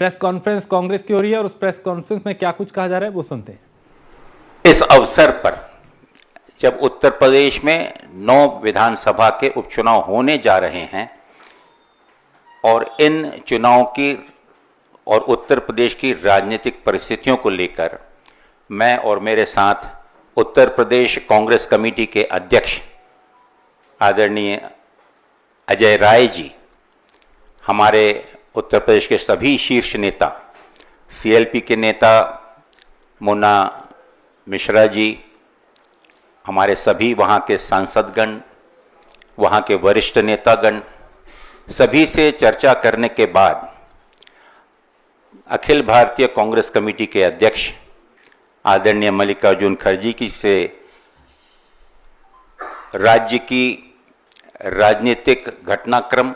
Press conference Congress की हो रही है और उस प्रेस कॉन्फ्रेंस में क्या कुछ कहा जा रहा है वो सुनते हैं। इस अवसर पर जब उत्तर प्रदेश में 9 विधानसभा के उपचुनाव होने जा रहे हैं और इन चुनाव की और उत्तर प्रदेश की राजनीतिक परिस्थितियों को लेकर मैं और मेरे साथ उत्तर प्रदेश कांग्रेस कमेटी के अध्यक्ष आदरणीय अजय राय जी, हमारे उत्तर प्रदेश के सभी शीर्ष नेता, सीएलपी के नेता मुन्ना मिश्रा जी, हमारे सभी वहाँ के सांसदगण, वहाँ के वरिष्ठ नेतागण, सभी से चर्चा करने के बाद अखिल भारतीय कांग्रेस कमेटी के अध्यक्ष आदरणीय मल्लिकार्जुन खड़गे जी से राज्य की राजनीतिक घटनाक्रम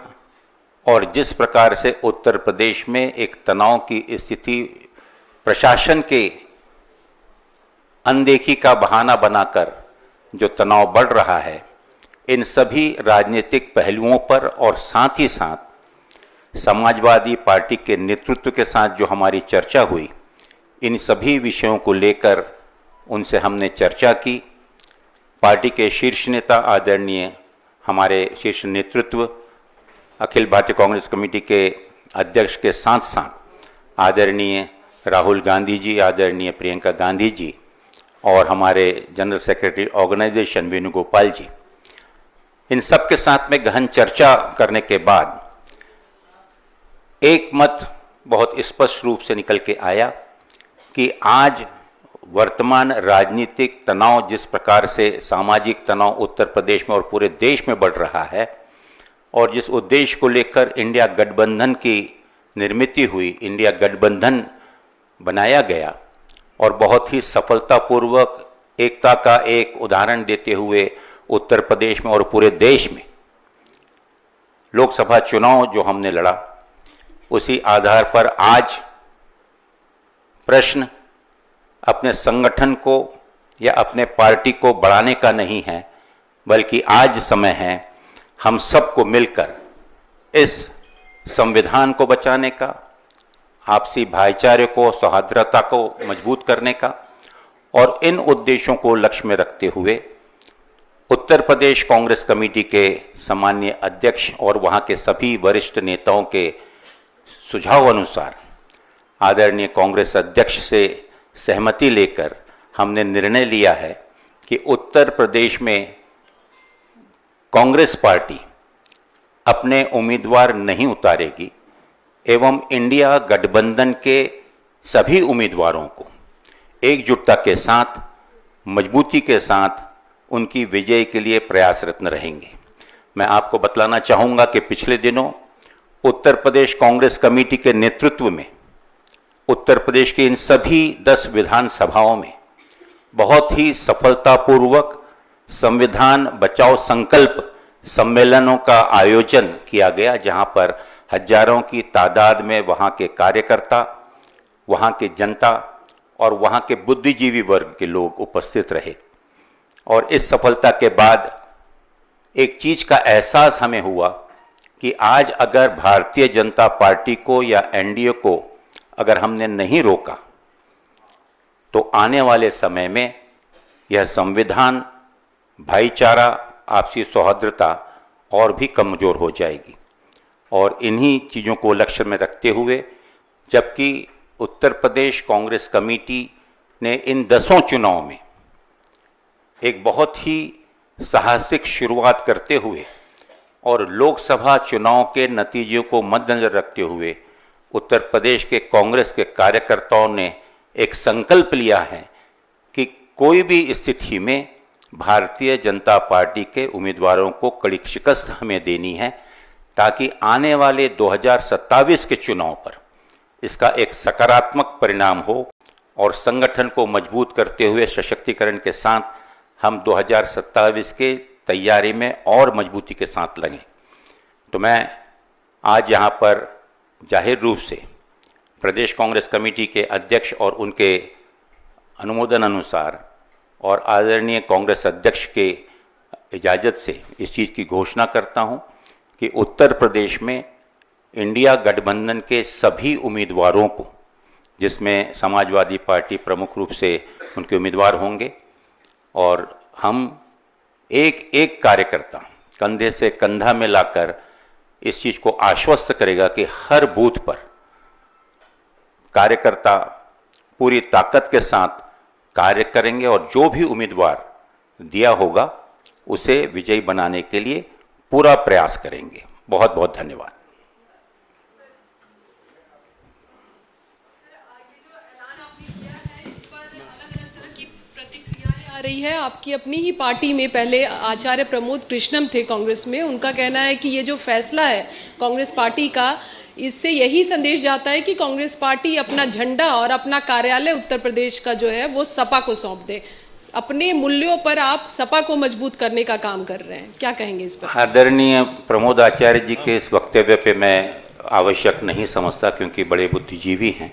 और जिस प्रकार से उत्तर प्रदेश में एक तनाव की स्थिति प्रशासन के अनदेखी का बहाना बनाकर जो तनाव बढ़ रहा है, इन सभी राजनीतिक पहलुओं पर और साथ ही साथ समाजवादी पार्टी के नेतृत्व के साथ जो हमारी चर्चा हुई, इन सभी विषयों को लेकर उनसे हमने चर्चा की। पार्टी के शीर्ष नेता आदरणीय हमारे शीर्ष नेतृत्व अखिल भारतीय कांग्रेस कमेटी के अध्यक्ष के साथ साथ आदरणीय राहुल गांधी जी, आदरणीय प्रियंका गांधी जी और हमारे जनरल सेक्रेटरी ऑर्गेनाइजेशन वेणुगोपाल जी, इन सब के साथ में गहन चर्चा करने के बाद एक मत बहुत स्पष्ट रूप से निकल के आया कि आज वर्तमान राजनीतिक तनाव, जिस प्रकार से सामाजिक तनाव उत्तर प्रदेश में और पूरे देश में बढ़ रहा है और जिस उद्देश्य को लेकर इंडिया गठबंधन की निर्मित हुई, इंडिया गठबंधन बनाया गया और बहुत ही सफलतापूर्वक एकता का एक उदाहरण देते हुए उत्तर प्रदेश में और पूरे देश में लोकसभा चुनाव जो हमने लड़ा, उसी आधार पर आज प्रश्न अपने संगठन को या अपने पार्टी को बढ़ाने का नहीं है, बल्कि आज समय है हम सबको मिलकर इस संविधान को बचाने का, आपसी भाईचारे को, सौहार्दता को मजबूत करने का और इन उद्देश्यों को लक्ष्य में रखते हुए उत्तर प्रदेश कांग्रेस कमेटी के सम्माननीय अध्यक्ष और वहाँ के सभी वरिष्ठ नेताओं के सुझाव अनुसार आदरणीय कांग्रेस अध्यक्ष से सहमति लेकर हमने निर्णय लिया है कि उत्तर प्रदेश में कांग्रेस पार्टी अपने उम्मीदवार नहीं उतारेगी एवं इंडिया गठबंधन के सभी उम्मीदवारों को एकजुटता के साथ, मजबूती के साथ उनकी विजय के लिए प्रयासरत रहेंगे। मैं आपको बतलाना चाहूँगा कि पिछले दिनों उत्तर प्रदेश कांग्रेस कमेटी के नेतृत्व में उत्तर प्रदेश के इन सभी 10 विधानसभाओं में बहुत ही सफलतापूर्वक संविधान बचाओ संकल्प सम्मेलनों का आयोजन किया गया, जहां पर हजारों की तादाद में वहां के कार्यकर्ता, वहां की जनता और वहां के बुद्धिजीवी वर्ग के लोग उपस्थित रहे। और इस सफलता के बाद एक चीज का एहसास हमें हुआ कि आज अगर भारतीय जनता पार्टी को या एनडीए को अगर हमने नहीं रोका तो आने वाले समय में यह संविधान, भाईचारा, आपसी सौहार्दता और भी कमजोर हो जाएगी। और इन्हीं चीज़ों को लक्ष्य में रखते हुए, जबकि उत्तर प्रदेश कांग्रेस कमेटी ने इन 10 चुनाव में एक बहुत ही साहसिक शुरुआत करते हुए और लोकसभा चुनाव के नतीजों को मद्देनजर रखते हुए उत्तर प्रदेश के कांग्रेस के कार्यकर्ताओं ने एक संकल्प लिया है कि कोई भी स्थिति में भारतीय जनता पार्टी के उम्मीदवारों को कड़ी शिकस्त हमें देनी है, ताकि आने वाले 2027 के चुनाव पर इसका एक सकारात्मक परिणाम हो और संगठन को मजबूत करते हुए सशक्तिकरण के साथ हम 2027 के तैयारी में और मजबूती के साथ लगें। तो मैं आज यहाँ पर जाहिर रूप से प्रदेश कांग्रेस कमेटी के अध्यक्ष और उनके अनुमोदन अनुसार और आदरणीय कांग्रेस अध्यक्ष के इजाज़त से इस चीज़ की घोषणा करता हूँ कि उत्तर प्रदेश में इंडिया गठबंधन के सभी उम्मीदवारों को, जिसमें समाजवादी पार्टी प्रमुख रूप से उनके उम्मीदवार होंगे, और हम एक एक कार्यकर्ता कंधे से कंधा मिलाकर इस चीज़ को आश्वस्त करेगा कि हर बूथ पर कार्यकर्ता पूरी ताकत के साथ कार्य करेंगे और जो भी उम्मीदवार दिया होगा उसे विजयी बनाने के लिए पूरा प्रयास करेंगे। बहुत बहुत धन्यवाद। आ रही है आपकी अपनी ही पार्टी में। पहले आचार्य प्रमोद कृष्णम थे कांग्रेस में, उनका कहना है कि ये जो फैसला है कांग्रेस पार्टी का, इससे यही संदेश जाता है कि कांग्रेस पार्टी अपना झंडा और अपना कार्यालय उत्तर प्रदेश का जो है वो सपा को सौंप दे। अपने मूल्यों पर आप सपा को मजबूत करने का काम कर रहे हैं, क्या कहेंगे इस पर? आदरणीय प्रमोद आचार्य जी के इस वक्तव्य पे मैं आवश्यक नहीं समझता, क्योंकि बड़े बुद्धिजीवी हैं,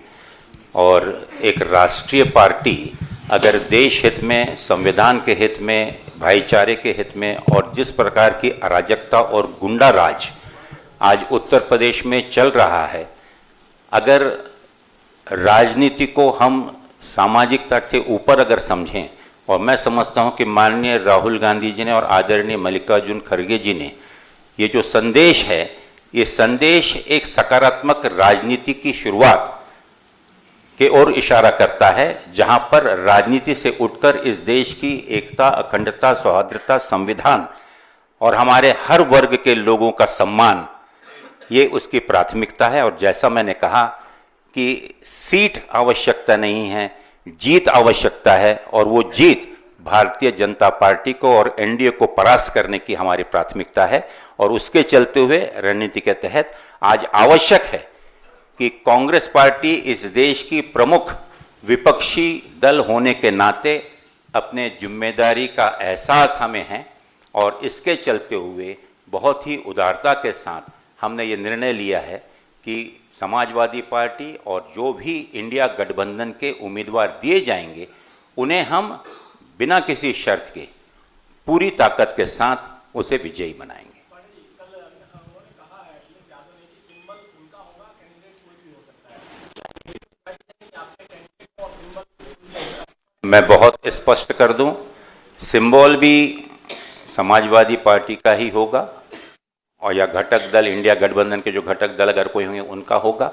और एक राष्ट्रीय पार्टी अगर देश हित में, संविधान के हित में, भाईचारे के हित में, और जिस प्रकार की अराजकता और गुंडा राज आज उत्तर प्रदेश में चल रहा है, अगर राजनीति को हम सामाजिकता से ऊपर अगर समझें, और मैं समझता हूं कि माननीय राहुल गांधी जी ने और आदरणीय मल्लिकार्जुन खड़गे जी ने ये जो संदेश है, ये संदेश एक सकारात्मक राजनीति की शुरुआत के ओर इशारा करता है, जहां पर राजनीति से उठकर इस देश की एकता, अखंडता, सौहार्दता, संविधान और हमारे हर वर्ग के लोगों का सम्मान, ये उसकी प्राथमिकता है। और जैसा मैंने कहा कि सीट आवश्यकता नहीं है, जीत आवश्यकता है, और वो जीत भारतीय जनता पार्टी को और एनडीए को परास्त करने की हमारी प्राथमिकता है। और उसके चलते हुए रणनीति के तहत आज आवश्यक है कि कांग्रेस पार्टी इस देश की प्रमुख विपक्षी दल होने के नाते अपने जिम्मेदारी का एहसास हमें है, और इसके चलते हुए बहुत ही उदारता के साथ हमने ये निर्णय लिया है कि समाजवादी पार्टी और जो भी इंडिया गठबंधन के उम्मीदवार दिए जाएंगे, उन्हें हम बिना किसी शर्त के पूरी ताकत के साथ उसे विजयी बनाएंगे। मैं बहुत स्पष्ट कर दूं, सिंबल भी समाजवादी पार्टी का ही होगा, और या घटक दल, इंडिया गठबंधन के जो घटक दल अगर कोई होंगे उनका होगा,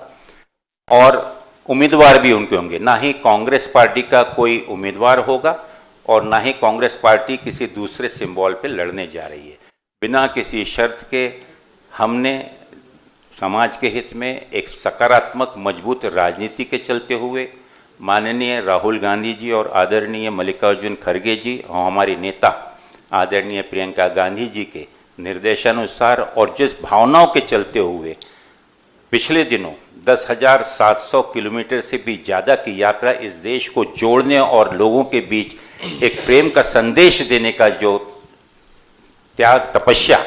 और उम्मीदवार भी उनके होंगे। ना ही कांग्रेस पार्टी का कोई उम्मीदवार होगा और ना ही कांग्रेस पार्टी किसी दूसरे सिंबल पे लड़ने जा रही है। बिना किसी शर्त के हमने समाज के हित में एक सकारात्मक मजबूत राजनीति के चलते हुए माननीय राहुल गांधी जी और आदरणीय मल्लिकार्जुन खड़गे जी और हमारी नेता आदरणीय प्रियंका गांधी जी के निर्देशानुसार और जिस भावनाओं के चलते हुए पिछले दिनों 10,700 किलोमीटर से भी ज़्यादा की यात्रा इस देश को जोड़ने और लोगों के बीच एक प्रेम का संदेश देने का जो त्याग, तपस्या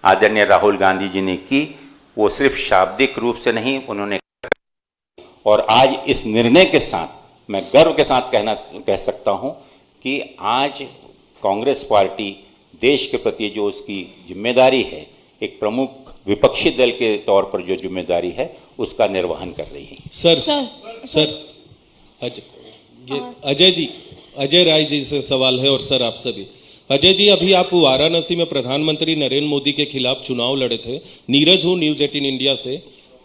आदरणीय राहुल गांधी जी ने की, वो सिर्फ शाब्दिक रूप से नहीं, उन्होंने, और आज इस निर्णय के साथ मैं गर्व के साथ कह सकता हूं कि आज कांग्रेस पार्टी देश के प्रति जो उसकी जिम्मेदारी है, एक प्रमुख विपक्षी दल के तौर पर जो जिम्मेदारी है, उसका निर्वहन कर रही है। सर अजय राय जी से सवाल है, और सर आप सभी। अजय जी, अभी आप वाराणसी में प्रधानमंत्री नरेंद्र मोदी के खिलाफ चुनाव लड़े थे। नीरज हूँ न्यूज़ 18 इंडिया से।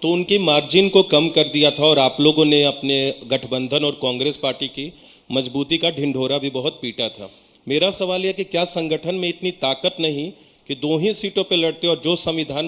तो उनकी मार्जिन को कम कर दिया था और आप लोगों ने अपने गठबंधन और कांग्रेस पार्टी की मजबूती का ढिंढोरा भी बहुत पीटा था। मेरा सवाल यह कि क्या संगठन में इतनी ताकत नहीं कि 2 ही सीटों पर लड़ते और जो संविधान